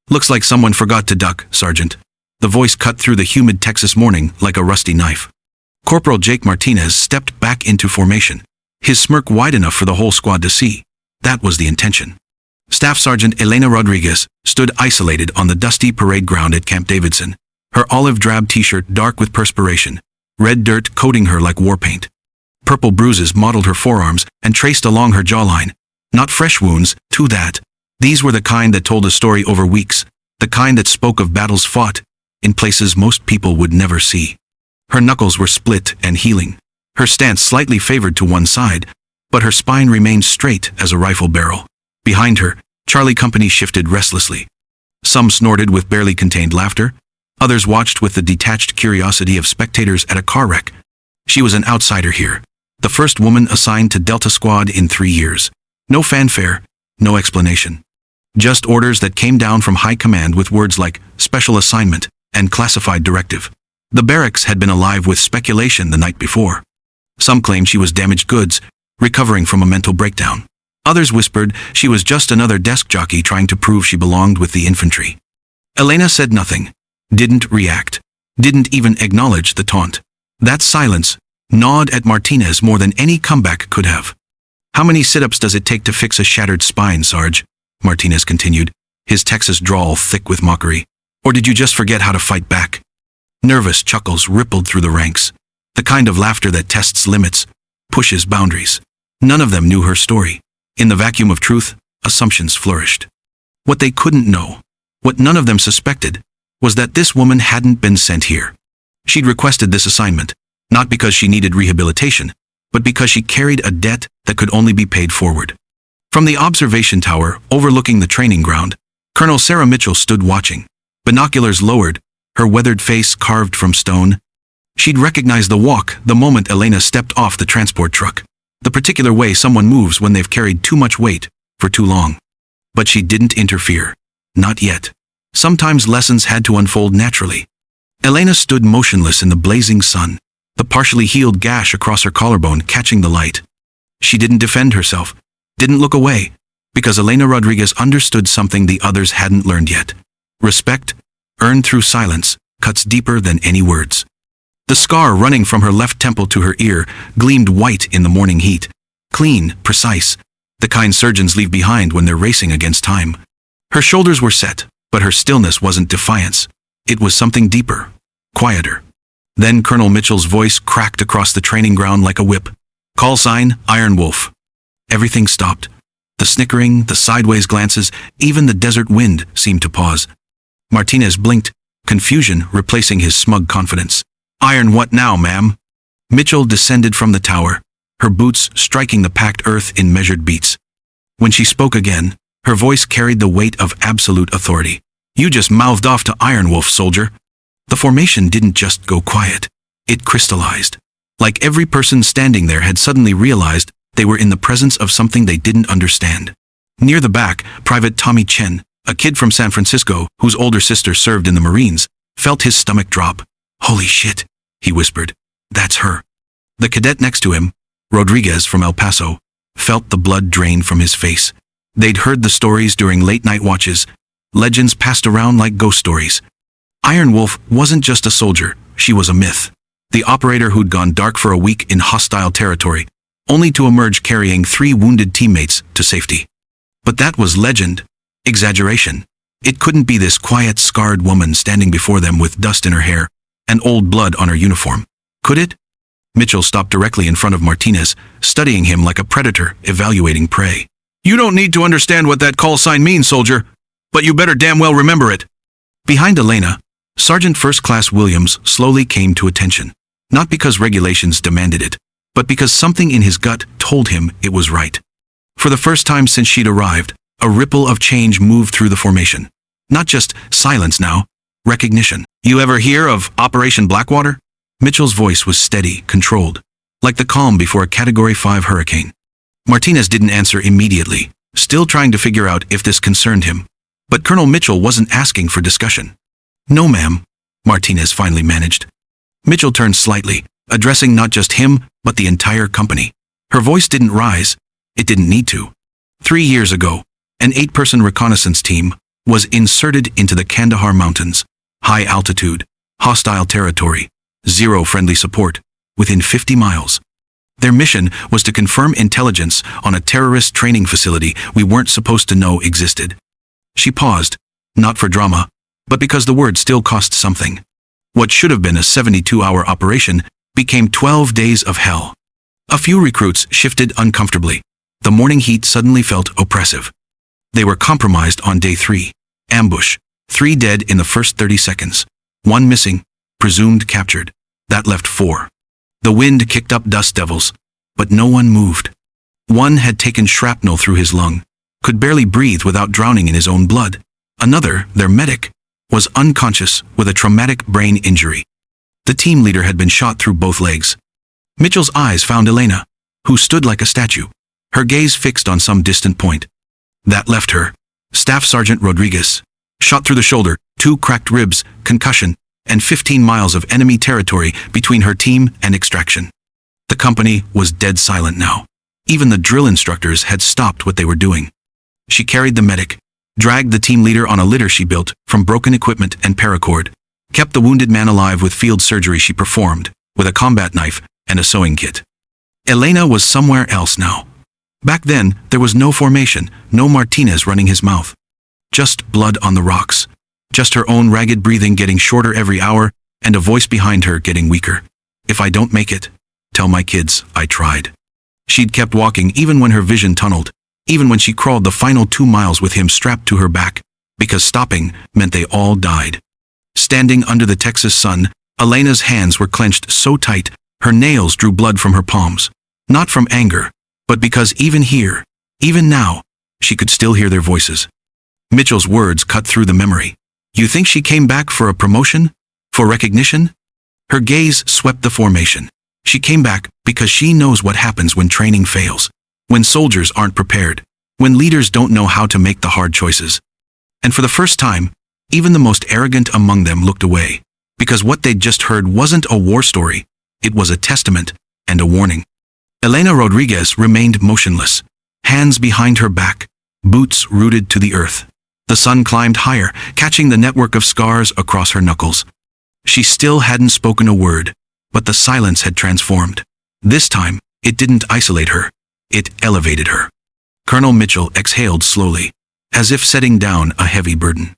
Looks like someone forgot to duck, Sergeant. The voice cut through the humid Texas morning like a rusty knife. Corporal Jake Martinez stepped back into formation, his smirk wide enough for the whole squad to see. That was the intention. Staff Sergeant Elena Rodriguez stood isolated on the dusty parade ground at Camp Davidson, her olive drab t-shirt dark with perspiration, red dirt coating her like war paint. Purple bruises mottled her forearms and traced along her jawline. Not fresh wounds, to that. These were the kind that told a story over weeks, the kind that spoke of battles fought in places most people would never see. Her knuckles were split and healing, her stance slightly favored to one side, but her spine remained straight as a rifle barrel. Behind her, Charlie Company shifted restlessly. Some snorted with barely contained laughter, others watched with the detached curiosity of spectators at a car wreck. She was an outsider here, the first woman assigned to Delta Squad in 3 years. No fanfare, no explanation. Just orders that came down from high command with words like special assignment and classified directive. The barracks had been alive with speculation the night before. Some claimed she was damaged goods, recovering from a mental breakdown. Others whispered she was just another desk jockey trying to prove she belonged with the infantry. Elena said nothing, didn't react, didn't even acknowledge the taunt. That silence gnawed at Martinez more than any comeback could have. How many sit-ups does it take to fix a shattered spine, Sarge? Martinez continued, his Texas drawl thick with mockery. Or did you just forget how to fight back? Nervous chuckles rippled through the ranks, the kind of laughter that tests limits, pushes boundaries. None of them knew her story. In the vacuum of truth, assumptions flourished. What they couldn't know, what none of them suspected, was that this woman hadn't been sent here. She'd requested this assignment, not because she needed rehabilitation, but because she carried a debt that could only be paid forward. From the observation tower overlooking the training ground, Colonel Sarah Mitchell stood watching, binoculars lowered, her weathered face carved from stone. She'd recognized the walk the moment Elena stepped off the transport truck, the particular way someone moves when they've carried too much weight for too long. But she didn't interfere. Not yet. Sometimes lessons had to unfold naturally. Elena stood motionless in the blazing sun, the partially healed gash across her collarbone catching the light. She didn't defend herself, didn't look away, because Elena Rodriguez understood something the others hadn't learned yet. Respect, earned through silence, cuts deeper than any words. The scar running from her left temple to her ear gleamed white in the morning heat. Clean, precise, the kind surgeons leave behind when they're racing against time. Her shoulders were set, but her stillness wasn't defiance. It was something deeper, quieter. Then Colonel Mitchell's voice cracked across the training ground like a whip. Call sign, Iron Wolf. Everything stopped. The snickering, the sideways glances, even the desert wind seemed to pause. Martinez blinked, confusion replacing his smug confidence. Iron what now, ma'am? Mitchell descended from the tower, her boots striking the packed earth in measured beats. When she spoke again, her voice carried the weight of absolute authority. You just mouthed off to Iron Wolf, soldier. The formation didn't just go quiet. It crystallized. Like every person standing there had suddenly realized they were in the presence of something they didn't understand. Near the back, Private Tommy Chen, a kid from San Francisco whose older sister served in the Marines, felt his stomach drop. Holy shit, he whispered. That's her. The cadet next to him, Rodriguez from El Paso, felt the blood drain from his face. They'd heard the stories during late-night watches, legends passed around like ghost stories. Iron Wolf wasn't just a soldier, she was a myth. The operator who'd gone dark for a week in hostile territory, only to emerge carrying 3 wounded teammates to safety. But that was legend, exaggeration. It couldn't be this quiet, scarred woman standing before them with dust in her hair and old blood on her uniform. Could it? Mitchell stopped directly in front of Martinez, studying him like a predator evaluating prey. You don't need to understand what that call sign means, soldier, but you better damn well remember it. Behind Elena, Sergeant First Class Williams slowly came to attention, not because regulations demanded it, but because something in his gut told him it was right. For the first time since she'd arrived, a ripple of change moved through the formation. Not just silence now, recognition. You ever hear of Operation Blackwater? Mitchell's voice was steady, controlled, like the calm before a Category 5 hurricane. Martinez didn't answer immediately, still trying to figure out if this concerned him. But Colonel Mitchell wasn't asking for discussion. No, ma'am, Martinez finally managed. Mitchell turned slightly, addressing not just him, but the entire company. Her voice didn't rise. It didn't need to. 3 years ago, an 8-person reconnaissance team, was inserted into the Kandahar Mountains. High altitude, hostile territory, zero friendly support, within 50 miles. Their mission was to confirm intelligence on a terrorist training facility we weren't supposed to know existed. She paused, not for drama, but because the word still cost something. What should have been a 72-hour operation became 12 days of hell. A few recruits shifted uncomfortably. The morning heat suddenly felt oppressive. They were compromised on day 3. Ambush. 3 dead in the first 30 seconds. 1 missing, presumed captured. That left 4. The wind kicked up dust devils, but no one moved. One had taken shrapnel through his lung, could barely breathe without drowning in his own blood. Another, their medic, was unconscious with a traumatic brain injury. The team leader had been shot through both legs. Mitchell's eyes found Elena, who stood like a statue, her gaze fixed on some distant point. That left her, Staff Sergeant Rodriguez, shot through the shoulder, 2 cracked ribs, concussion, and 15 miles of enemy territory between her team and extraction. The company was dead silent now. Even the drill instructors had stopped what they were doing. She carried the medic, dragged the team leader on a litter she built from broken equipment and paracord, kept the wounded man alive with field surgery she performed, with a combat knife and a sewing kit. Elena was somewhere else now. Back then, there was no formation, no Martinez running his mouth. Just blood on the rocks. Just her own ragged breathing getting shorter every hour, and a voice behind her getting weaker. If I don't make it, tell my kids I tried. She'd kept walking even when her vision tunneled, even when she crawled the final 2 miles with him strapped to her back, because stopping meant they all died. Standing under the Texas sun, Elena's hands were clenched so tight, her nails drew blood from her palms. Not from anger, but because even here, even now, she could still hear their voices. Mitchell's words cut through the memory. You think she came back for a promotion? For recognition? Her gaze swept the formation. She came back because she knows what happens when training fails, when soldiers aren't prepared, when leaders don't know how to make the hard choices. And for the first time, even the most arrogant among them looked away, because what they'd just heard wasn't a war story, it was a testament and a warning. Elena Rodriguez remained motionless, hands behind her back, boots rooted to the earth. The sun climbed higher, catching the network of scars across her knuckles. She still hadn't spoken a word, but the silence had transformed. This time, it didn't isolate her. It elevated her. Colonel Mitchell exhaled slowly, as if setting down a heavy burden.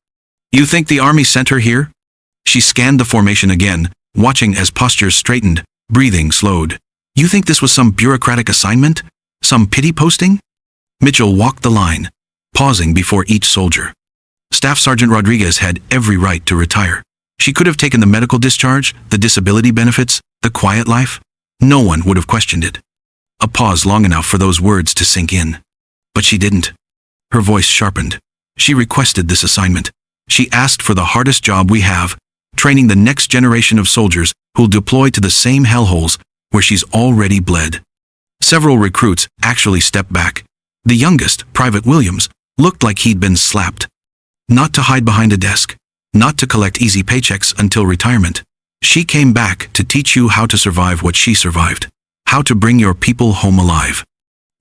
You think the army sent her here? She scanned the formation again, watching as postures straightened, breathing slowed. You think this was some bureaucratic assignment? Some pity posting? Mitchell walked the line, pausing before each soldier. Staff Sergeant Rodriguez had every right to retire. She could have taken the medical discharge, the disability benefits, the quiet life. No one would have questioned it. A pause long enough for those words to sink in. But she didn't. Her voice sharpened. She requested this assignment. She asked for the hardest job we have, training the next generation of soldiers who'll deploy to the same hellholes where she's already bled. Several recruits actually stepped back. The youngest, Private Williams, looked like he'd been slapped. Not to hide behind a desk, not to collect easy paychecks until retirement. She came back to teach you how to survive what she survived, how to bring your people home alive.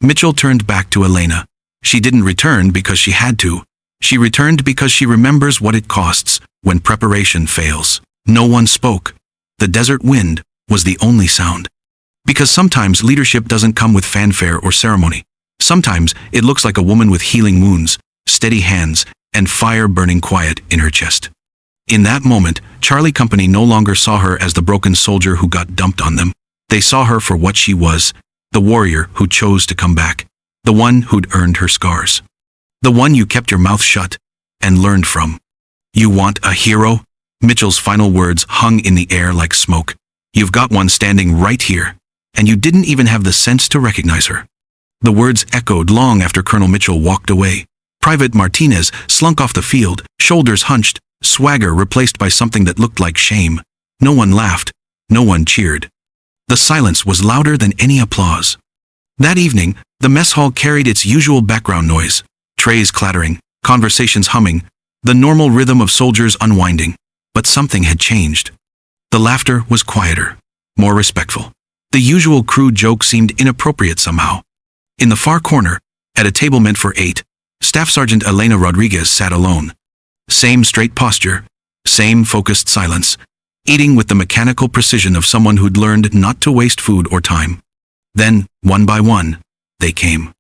Mitchell turned back to Elena. She didn't return because she had to. She returned because she remembers what it costs when preparation fails. No one spoke. The desert wind was the only sound. Because sometimes leadership doesn't come with fanfare or ceremony. Sometimes it looks like a woman with healing wounds, steady hands, and fire burning quiet in her chest. In that moment, Charlie Company no longer saw her as the broken soldier who got dumped on them. They saw her for what she was, the warrior who chose to come back, the one who'd earned her scars. The one you kept your mouth shut and learned from. You want a hero? Mitchell's final words hung in the air like smoke. You've got one standing right here, and you didn't even have the sense to recognize her. The words echoed long after Colonel Mitchell walked away. Private Martinez slunk off the field, shoulders hunched, swagger replaced by something that looked like shame. No one laughed. No one cheered. The silence was louder than any applause. That evening, the mess hall carried its usual background noise. Trays clattering, conversations humming, the normal rhythm of soldiers unwinding. But something had changed. The laughter was quieter, more respectful. The usual crew joke seemed inappropriate somehow. In the far corner, at a table meant for 8, Staff Sergeant Elena Rodriguez sat alone, Same straight posture, same focused silence, eating with the mechanical precision of someone who'd learned not to waste food or time. Then, one by one, they came.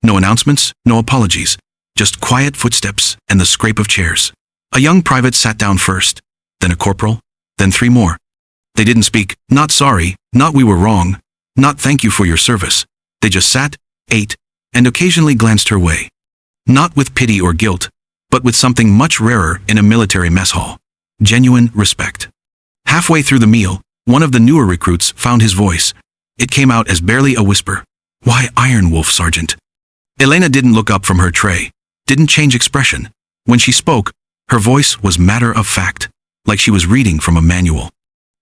No announcements, no apologies, just quiet footsteps and the scrape of chairs. A young private sat down first, then a corporal, then 3 more. They didn't speak, not sorry, not we were wrong, not thank you for your service. They just sat, ate, and occasionally glanced her way. Not with pity or guilt, but with something much rarer in a military mess hall: genuine respect. Halfway through the meal, one of the newer recruits found his voice. It came out as barely a whisper. "Why Iron Wolf, Sergeant?" Elena didn't look up from her tray, didn't change expression. When she spoke, her voice was matter of fact, like she was reading from a manual.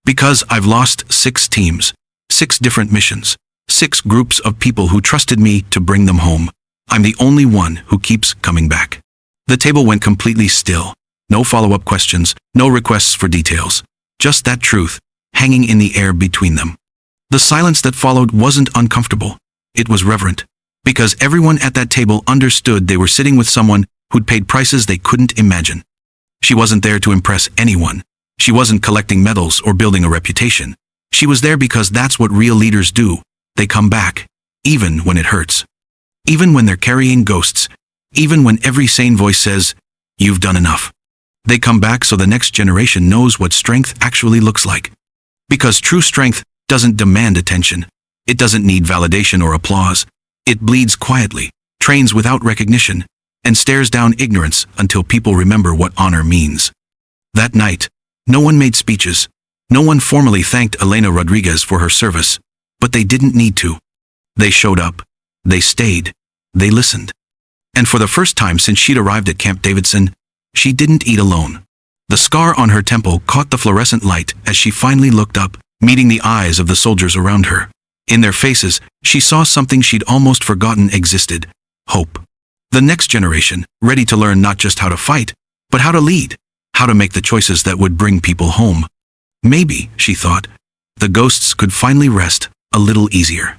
"Because I've lost 6 teams, 6 different missions, 6 groups of people who trusted me to bring them home. I'm the only one who keeps coming back." The table went completely still. No follow-up questions, no requests for details. Just that truth, hanging in the air between them. The silence that followed wasn't uncomfortable. It was reverent. Because everyone at that table understood they were sitting with someone who'd paid prices they couldn't imagine. She wasn't there to impress anyone. She wasn't collecting medals or building a reputation. She was there because that's what real leaders do. They come back, even when it hurts. Even when they're carrying ghosts. Even when every sane voice says, "You've done enough." They come back so the next generation knows what strength actually looks like. Because true strength doesn't demand attention. It doesn't need validation or applause. It bleeds quietly, trains without recognition, and stares down ignorance until people remember what honor means. That night, no one made speeches. No one formally thanked Elena Rodriguez for her service, but they didn't need to. They showed up. They stayed. They listened. And for the first time since she'd arrived at Camp Davidson, she didn't eat alone. The scar on her temple caught the fluorescent light as she finally looked up, meeting the eyes of the soldiers around her. In their faces, she saw something she'd almost forgotten existed: hope. The next generation, ready to learn not just how to fight, but how to lead, how to make the choices that would bring people home. Maybe, she thought, the ghosts could finally rest a little easier.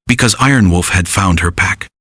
Because Iron Wolf had found her pack.